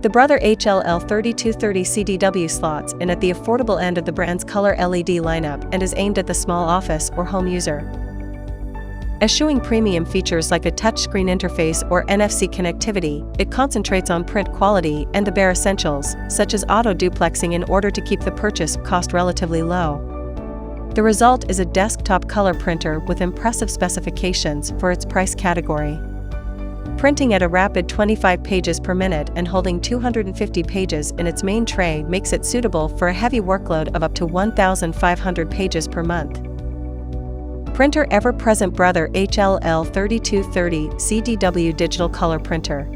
The Brother HL-L3230CDW slots in at the affordable end of the brand's color LED lineup and is aimed at the small office or home user. Eschewing premium features like a touchscreen interface or NFC connectivity, it concentrates on print quality and the bare essentials, such as auto-duplexing in order to keep the purchase cost relatively low. The result is a desktop color printer with impressive specifications for its price category. Printing at a rapid 25 pages per minute and holding 250 pages in its main tray makes it suitable for a heavy workload of up to 1,500 pages per month. Printer ever-present Brother HL-L3230CDW Digital Color Printer.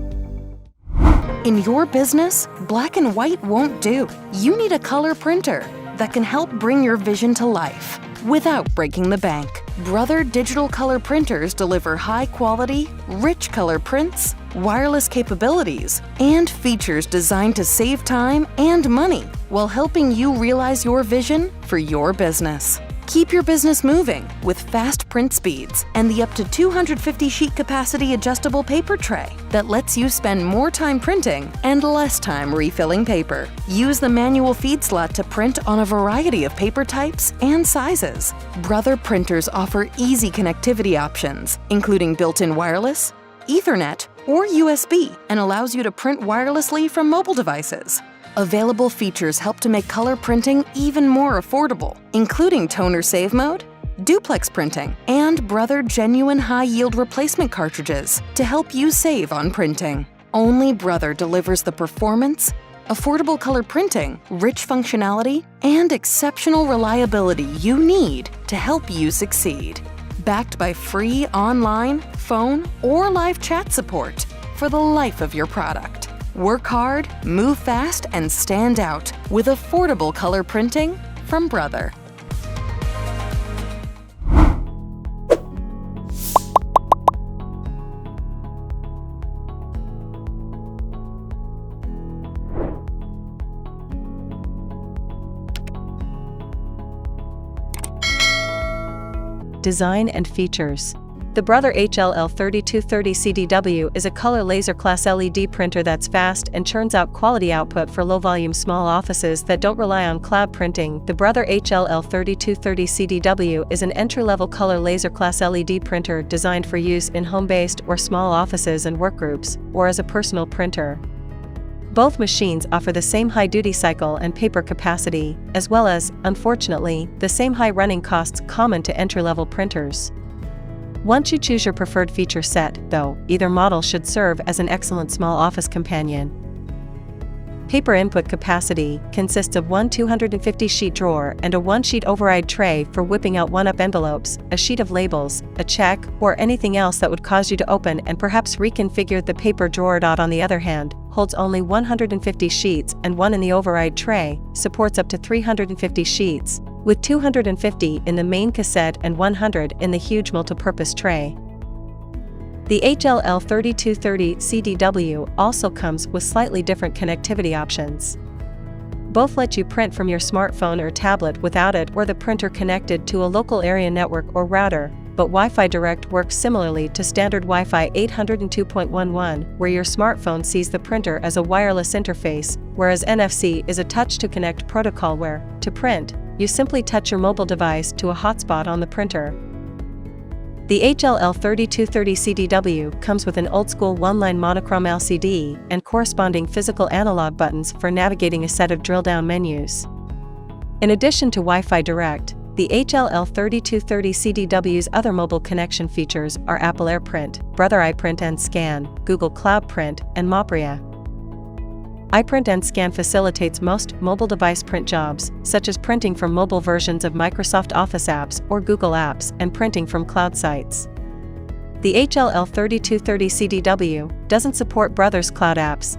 In your business, black and white won't do. You need a color printer that can help bring your vision to life without breaking the bank. Brother digital color printers deliver high-quality, rich color prints, wireless capabilities, and features designed to save time and money while helping you realize your vision for your business. Keep your business moving with fast print speeds and the up to 250 sheet capacity adjustable paper tray that lets you spend more time printing and less time refilling paper. Use the manual feed slot to print on a variety of paper types and sizes. Brother printers offer easy connectivity options, including built-in wireless, Ethernet, or USB, and allows you to print wirelessly from mobile devices. Available features help to make color printing even more affordable, including toner save mode, duplex printing, and Brother genuine high-yield replacement cartridges to help you save on printing. Only Brother delivers the performance, affordable color printing, rich functionality, and exceptional reliability you need to help you succeed. Backed by free online, phone, or live chat support for the life of your product. Work hard, move fast, and stand out with affordable color printing from Brother. Design and features. The Brother HL-L3230CDW is a color laser class LED printer that's fast and churns out quality output for low-volume small offices that don't rely on cloud printing. The Brother HL-L3230CDW is an entry-level color laser class LED printer designed for use in home-based or small offices and workgroups, or as a personal printer. Both machines offer the same high duty cycle and paper capacity, as well as, unfortunately, the same high running costs common to entry-level printers. Once you choose your preferred feature set, though, either model should serve as an excellent small office companion. Paper input capacity consists of one 250-sheet drawer and a one-sheet override tray for whipping out one-up envelopes, a sheet of labels, a check, or anything else that would cause you to open and perhaps reconfigure the paper drawer. On the other hand, holds only 150 sheets, and one in the override tray supports up to 350 sheets, with 250 in the main cassette and 100 in the huge multipurpose tray. The HL-L3230CDW also comes with slightly different connectivity options. Both let you print from your smartphone or tablet without it or the printer connected to a local area network or router, but Wi-Fi Direct works similarly to standard Wi-Fi 802.11, where your smartphone sees the printer as a wireless interface, whereas NFC is a touch-to-connect protocol where, to print, you simply touch your mobile device to a hotspot on the printer. The HL-L3230CDW comes with an old-school one-line monochrome LCD and corresponding physical analog buttons for navigating a set of drill-down menus. In addition to Wi-Fi Direct, the HL-L3230CDW's other mobile connection features are Apple AirPrint, Brother iPrint and Scan, Google Cloud Print, and Mopria. iPrint and Scan facilitates most mobile device print jobs, such as printing from mobile versions of Microsoft Office apps or Google Apps and printing from cloud sites. The HL-L3230CDW doesn't support Brother's cloud apps,